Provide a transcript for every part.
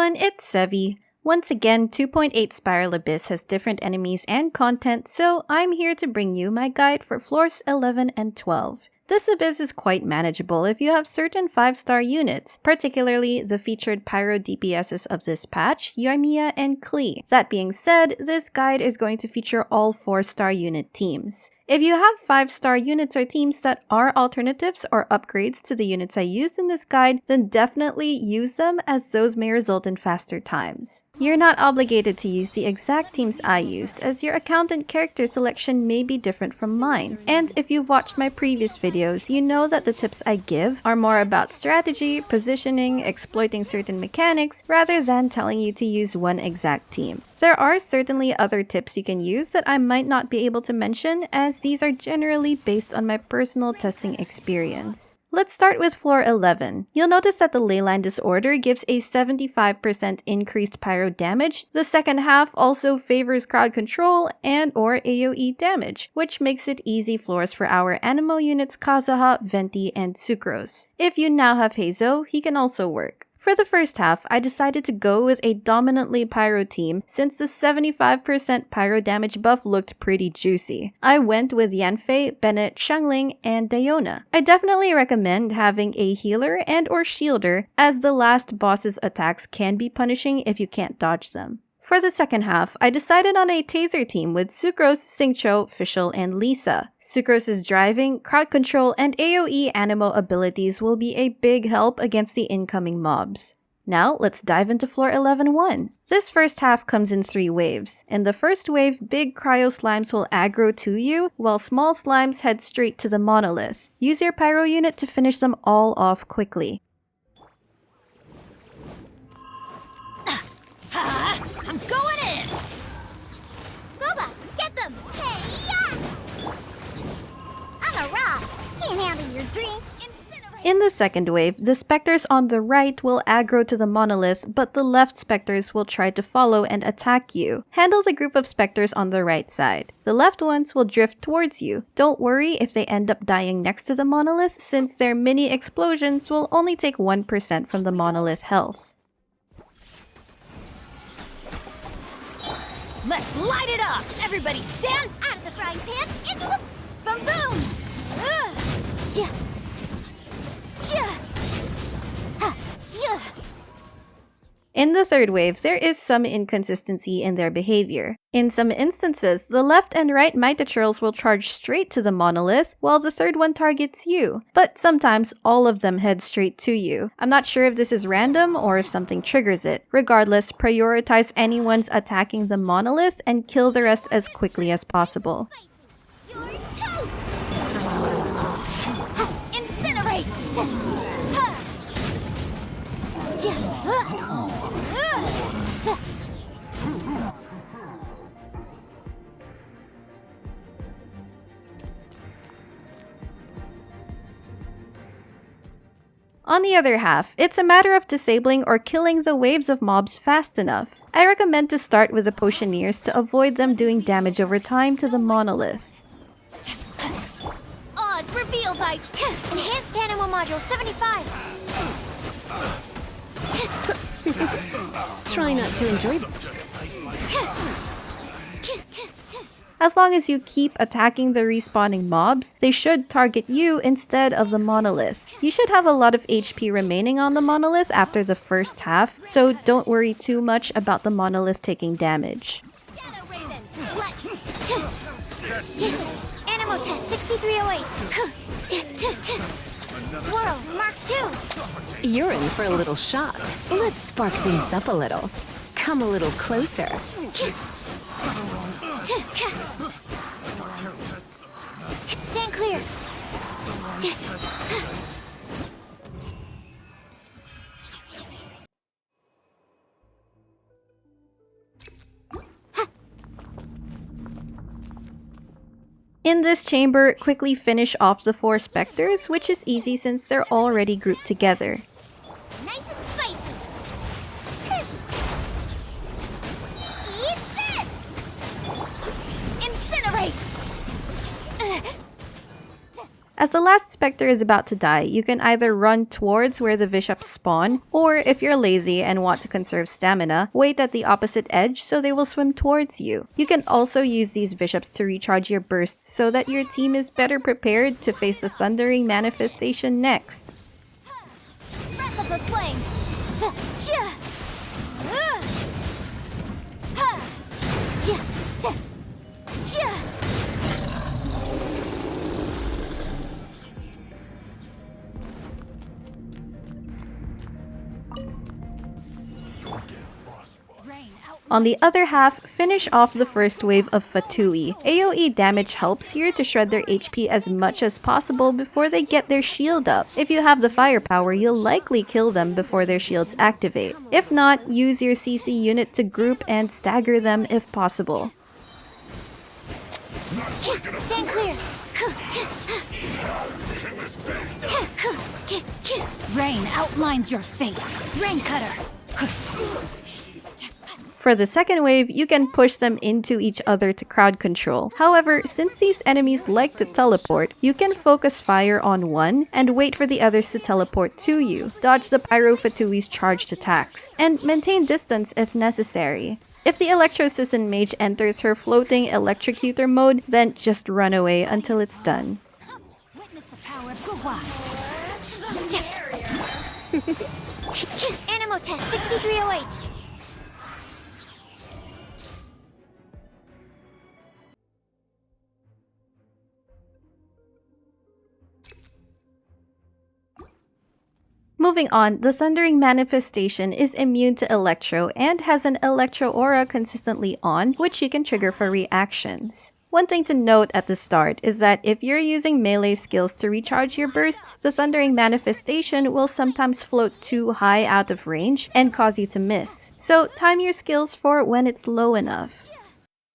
everyone, it's Sevy. Once again, 2.8 Spiral Abyss has different enemies and content, so I'm here to bring you my guide for floors 11 and 12. This abyss is quite manageable if you have certain 5-star units, particularly the featured Pyro DPSs of this patch, Yoimiya and Klee. That being said, this guide is going to feature all 4-star unit teams. If you have 5-star units or teams that are alternatives or upgrades to the units I used in this guide, then definitely use them, as those may result in faster times. You're not obligated to use the exact teams I used, as your account and character selection may be different from mine. And if you've watched my previous videos, you know that the tips I give are more about strategy, positioning, exploiting certain mechanics, rather than telling you to use one exact team. There are certainly other tips you can use that I might not be able to mention, as these are generally based on my personal testing experience. Let's start with floor 11. You'll notice that the Leyline Disorder gives a 75% increased pyro damage. The second half also favors crowd control and or AoE damage, which makes it easy floors for our Anemo units Kazuha, Venti, and Sucrose. If you now have Heizo, he can also work. For the first half, I decided to go with a dominantly pyro team since the 75% pyro damage buff looked pretty juicy. I went with Yanfei, Bennett, Xiangling, and Dayona. I definitely recommend having a healer and or shielder, as the last boss's attacks can be punishing if you can't dodge them. For the second half, I decided on a taser team with Sucrose, Xingqiu, Fischl, and Lisa. Sucrose's driving, crowd control, and AoE Anemo abilities will be a big help against the incoming mobs. Now, let's dive into floor 11-1. This first half comes in 3 waves. In the first wave, big cryo slimes will aggro to you, while small slimes head straight to the monolith. Use your pyro unit to finish them all off quickly. I'm going in! Gooba, get them! Hey-ya! I'm a rock! Can't handle your drink! In the second wave, the specters on the right will aggro to the monolith, but the left specters will try to follow and attack you. Handle the group of specters on the right side. The left ones will drift towards you. Don't worry if they end up dying next to the monolith, since their mini explosions will only take 1% from the monolith health. Let's light it up! Everybody stand out of the frying pan into the boom boom! In the third wave, there is some inconsistency in their behavior. In some instances, the left and right Mitatrils will charge straight to the monolith, while the third one targets you. But sometimes, all of them head straight to you. I'm not sure if this is random or if something triggers it. Regardless, prioritize anyone's attacking the monolith and kill the rest as quickly as possible. You're toast! Incinerate! On the other half, it's a matter of disabling or killing the waves of mobs fast enough. I recommend to start with the Potioneers to avoid them doing damage over time to the monolith. Oz revealed by Enhanced Anemo Module 75. Try not to enjoy. As long as you keep attacking the respawning mobs, they should target you instead of the monolith. You should have a lot of HP remaining on the monolith after the first half, so don't worry too much about the monolith taking damage. Shadow Raven, Anemo Test 6308. Swirl, Mark 2. You're in for a little shock. Let's spark things up a little. Come a little closer. Stand clear. In this chamber, quickly finish off the 4 specters, which is easy since they're already grouped together. Nice and spicy. Eat this! Incinerate! As the last Spectre is about to die, you can either run towards where the Bishops spawn, or if you're lazy and want to conserve stamina, wait at the opposite edge so they will swim towards you. You can also use these Bishops to recharge your bursts so that your team is better prepared to face the Thundering Manifestation next. Breath of the flame! On the other half, finish off the first wave of Fatui. AoE damage helps here to shred their HP as much as possible before they get their shield up. If you have the firepower, you'll likely kill them before their shields activate. If not, use your CC unit to group and stagger them if possible. Stand clear! Rain outlines your fate. Rain cutter! For the second wave, you can push them into each other to crowd control. However, since these enemies like to teleport, you can focus fire on one and wait for the others to teleport to you, dodge the Pyro Fatui's charged attacks, and maintain distance if necessary. If the Electro-Sisson Mage enters her floating Electrocutor mode, then just run away until it's done. Witness the power of Gugwa! Animo test 6308! Moving on, the Thundering Manifestation is immune to Electro and has an Electro aura consistently on, which you can trigger for reactions. One thing to note at the start is that if you're using melee skills to recharge your bursts, the Thundering Manifestation will sometimes float too high out of range and cause you to miss. So time your skills for when it's low enough.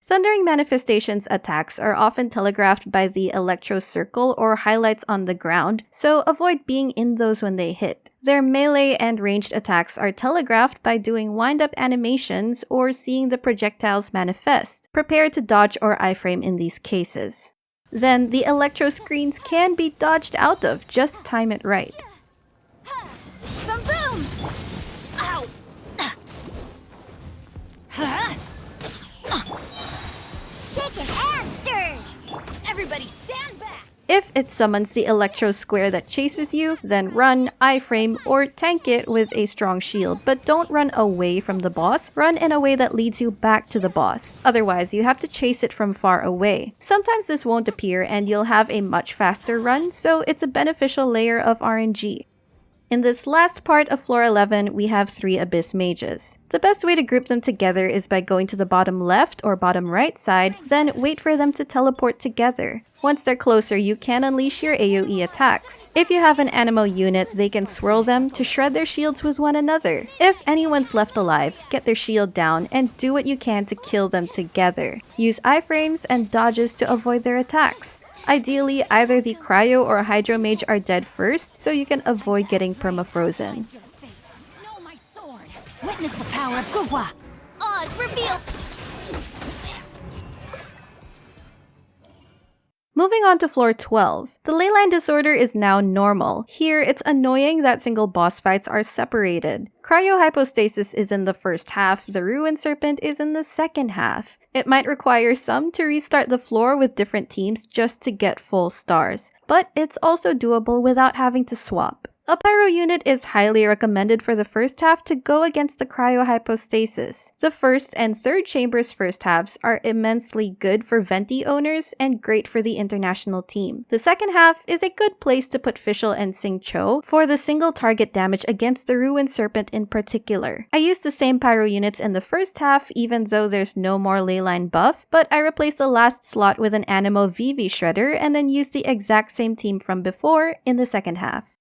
Thundering Manifestation's attacks are often telegraphed by the Electro Circle or highlights on the ground, so avoid being in those when they hit. Their melee and ranged attacks are telegraphed by doing wind-up animations or seeing the projectiles manifest. Prepare to dodge or iframe in these cases. Then, the Electro screens can be dodged out of, just time it right. Boom boom! Ow! Shaken and stirred! Everybody stand back! If it summons the Electro Square that chases you, then run, iframe, or tank it with a strong shield, but don't run away from the boss, run in a way that leads you back to the boss. Otherwise, you have to chase it from far away. Sometimes this won't appear and you'll have a much faster run, so it's a beneficial layer of RNG. In this last part of floor 11, we have 3 Abyss Mages. The best way to group them together is by going to the bottom left or bottom right side, then wait for them to teleport together. Once they're closer, you can unleash your AoE attacks. If you have an Animo unit, they can swirl them to shred their shields with one another. If anyone's left alive, get their shield down and do what you can to kill them together. Use iframes and dodges to avoid their attacks. Ideally, either the Cryo or Hydro Mage are dead first, so you can avoid getting permafrozen. Know my sword! Witness the power of Gugwa! Oz, reveal! Moving on to floor 12. The leyline disorder is now normal. Here, it's annoying that single boss fights are separated. Cryohypostasis is in the first half, the Ruin Serpent is in the second half. It might require some to restart the floor with different teams just to get full stars, but it's also doable without having to swap. A Pyro unit is highly recommended for the first half to go against the Cryohypostasis. The first and third chamber's first halves are immensely good for Venti owners and great for the international team. The second half is a good place to put Fischl and Sing Cho for the single target damage against the Ruin Serpent in particular. I used the same Pyro units in the first half even though there's no more leyline buff, but I replaced the last slot with an Animo VV Shredder and then used the exact same team from before in the second half.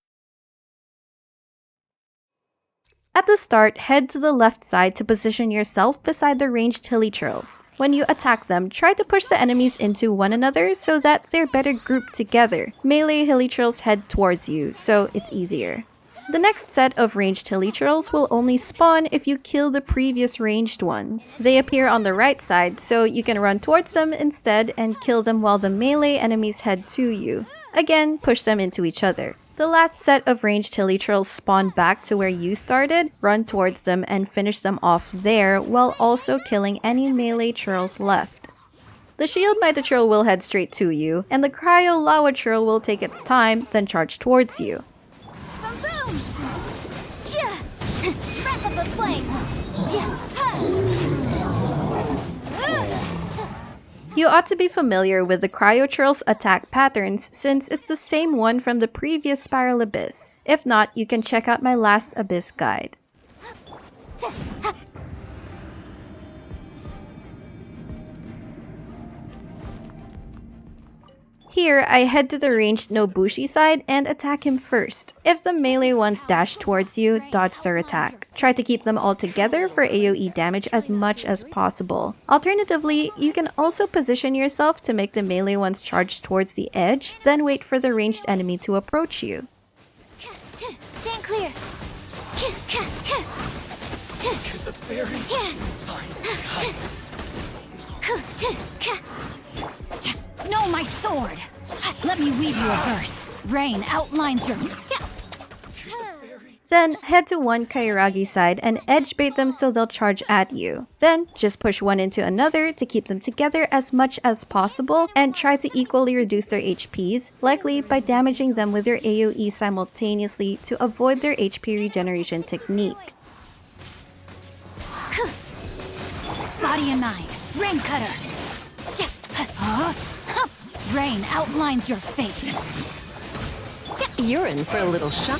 At the start, head to the left side to position yourself beside the ranged hilichurls. When you attack them, try to push the enemies into one another so that they're better grouped together. Melee hilichurls head towards you, so it's easier. The next set of ranged hilichurls will only spawn if you kill the previous ranged ones. They appear on the right side, so you can run towards them instead and kill them while the melee enemies head to you. Again, push them into each other. The last set of ranged hilichurls spawn back to where you started, run towards them and finish them off there while also killing any melee churls left. The shield mighty churl will head straight to you, and the cryo lava churl will take its time, then charge towards you. Boom boom! Chia! Breath of the flame! Chia! You ought to be familiar with the cryochurl's attack patterns since it's the same one from the previous Spiral Abyss. If not, you can check out my last Abyss guide. Here, I head to the ranged Nobushi side and attack him first. If the melee ones dash towards you, dodge their attack. Try to keep them all together for AoE damage as much as possible. Alternatively, you can also position yourself to make the melee ones charge towards the edge, then wait for the ranged enemy to approach you. Stand clear! The fairy. No, my sword! Let me weave you a verse. Rain outlines your... Then head to one Kairagi side and edge bait them so they'll charge at you. Then just push one into another to keep them together as much as possible and try to equally reduce their HPs, likely by damaging them with your AoE simultaneously to avoid their HP regeneration technique. Body and mind. Rain cutter. Rain outlines your fate. You're in for a little shock.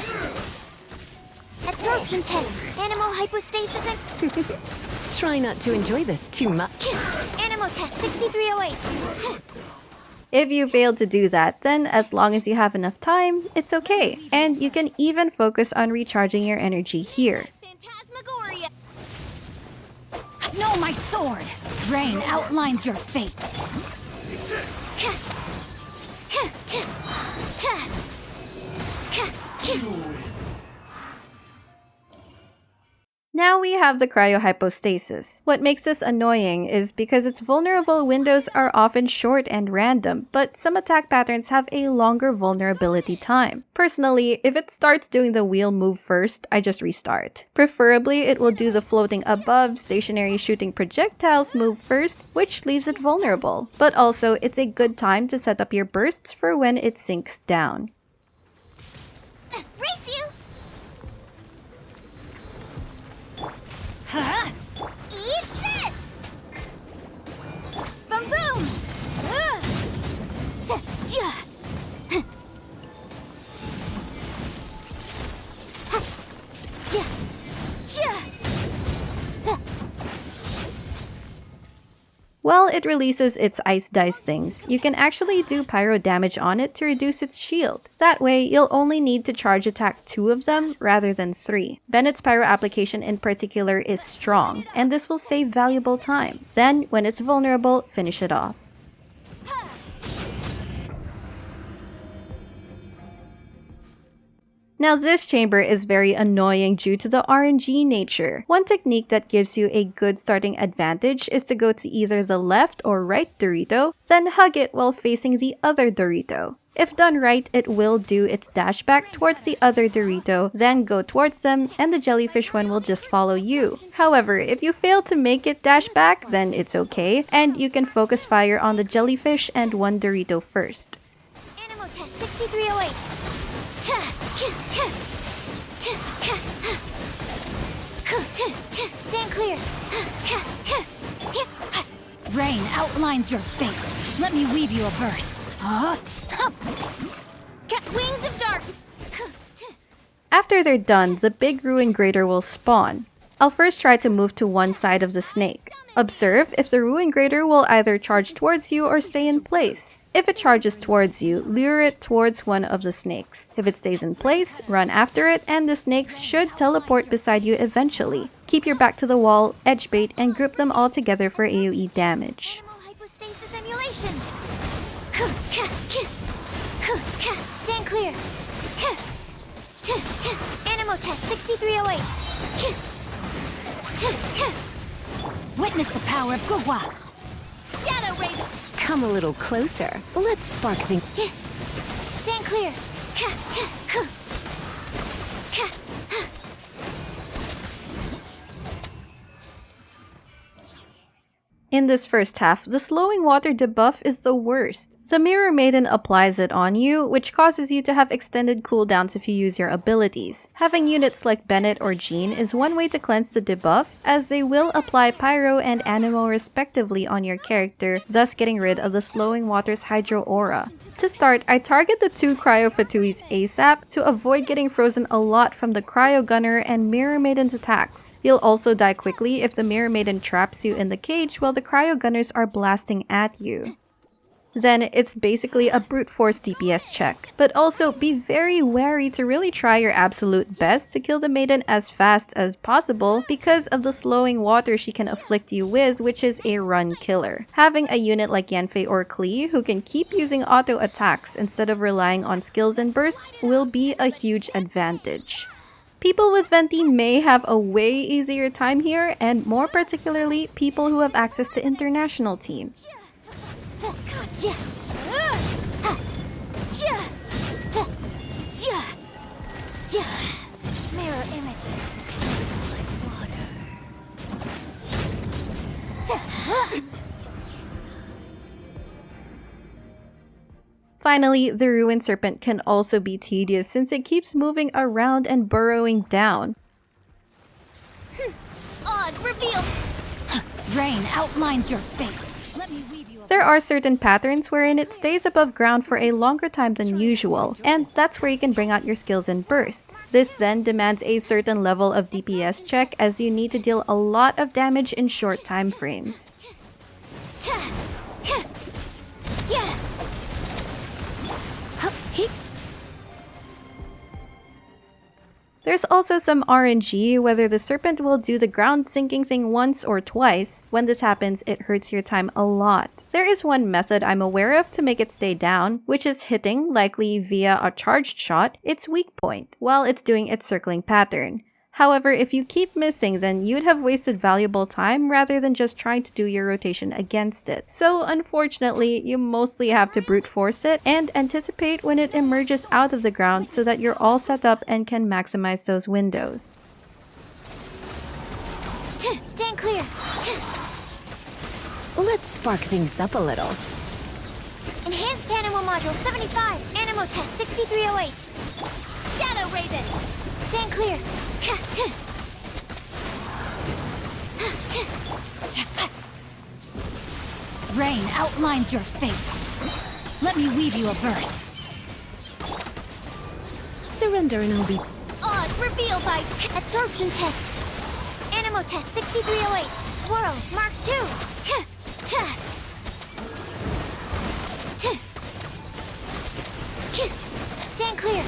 Absorption test. Animal hypostasis and... Try not to enjoy this too much. Animal test 6308. If you fail to do that, then as long as you have enough time, it's okay. And you can even focus on recharging your energy here. Phantasmagoria. No, my sword. Rain outlines your fate. Now we have the cryohypostasis. What makes this annoying is because its vulnerable windows are often short and random, but some attack patterns have a longer vulnerability time. Personally, if it starts doing the wheel move first, I just restart. Preferably, it will do the floating above, stationary shooting projectiles move first, which leaves it vulnerable. But also, it's a good time to set up your bursts for when it sinks down. Race you! Huh? Eat this! Boom boom! While it releases its ice dice things, you can actually do pyro damage on it to reduce its shield. That way, you'll only need to charge attack 2 of them rather than 3. Bennett's pyro application in particular is strong, and this will save valuable time. Then, when it's vulnerable, finish it off. Now this chamber is very annoying due to the RNG nature. One technique that gives you a good starting advantage is to go to either the left or right Dorito, then hug it while facing the other Dorito. If done right, it will do its dash back towards the other Dorito, then go towards them, and the jellyfish one will just follow you. However, if you fail to make it dash back, then it's okay, and you can focus fire on the jellyfish and one Dorito first. Animal test 6308. Stand clear. Rain outlines your fate. Let me weave you a verse. Wings of dark. After they're done, the big ruin grater will spawn. I'll first try to move to one side of the snake. Observe if the ruin grater will either charge towards you or stay in place. If it charges towards you, lure it towards one of the snakes. If it stays in place, run after it, and the snakes should teleport beside you eventually. Keep your back to the wall, edge bait, and group them all together for AoE damage. Animal hypostasis emulation. Stand clear. Animal test 6308. Witness the power of Gugwa. Shadow Raven. Come a little closer. Let's spark things. clear. In this first half, the slowing water debuff is the worst. The Mirror Maiden applies it on you, which causes you to have extended cooldowns if you use your abilities. Having units like Bennett or Jean is one way to cleanse the debuff, as they will apply Pyro and Anemo respectively on your character, thus getting rid of the slowing water's Hydro Aura. To start, I target the 2 Cryo Fatuis ASAP to avoid getting frozen a lot from the Cryo Gunner and Mirror Maiden's attacks. You'll also die quickly if the Mirror Maiden traps you in the cage while the Cryo Gunners are blasting at you. Then it's basically a brute force DPS check. But also be very wary to really try your absolute best to kill the Maiden as fast as possible because of the slowing water she can afflict you with, which is a run killer. Having a unit like Yanfei or Klee who can keep using auto attacks instead of relying on skills and bursts will be a huge advantage. People with Venti may have a way easier time here, and more particularly people who have access to international teams. Mirror images like water. Finally, the Ruined Serpent can also be tedious since it keeps moving around and burrowing down. Oz, reveal! Rain outlines your fate. Let me weave you a... There are certain patterns wherein it stays above ground for a longer time than usual, and that's where you can bring out your skills in bursts. This then demands a certain level of DPS check as you need to deal a lot of damage in short time frames. There's also some RNG, whether the Serpent will do the ground sinking thing once or twice. When this happens, it hurts your time a lot. There is one method I'm aware of to make it stay down, which is hitting, likely via a charged shot, its weak point, while it's doing its circling pattern. However, if you keep missing, then you'd have wasted valuable time rather than just trying to do your rotation against it. So unfortunately, you mostly have to brute force it and anticipate when it emerges out of the ground so that you're all set up and can maximize those windows. Stand clear. Let's spark things up a little. Enhanced Anemo Module 75. Anemo Test 6308. Shadow Raven. Stand clear. Rain outlines your fate. Let me weave you a verse. Surrender and I'll be... Oz, reveal by Absorption Test. Anemo Test 6308. Swirl, Mark 2. Stand clear.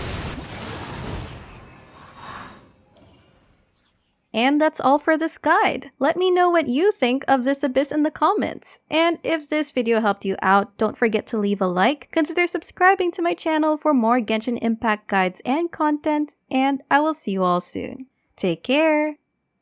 And that's all for this guide. Let me know what you think of this abyss in the comments. And if this video helped you out, don't forget to leave a like, consider subscribing to my channel for more Genshin Impact guides and content, and I will see you all soon. Take care!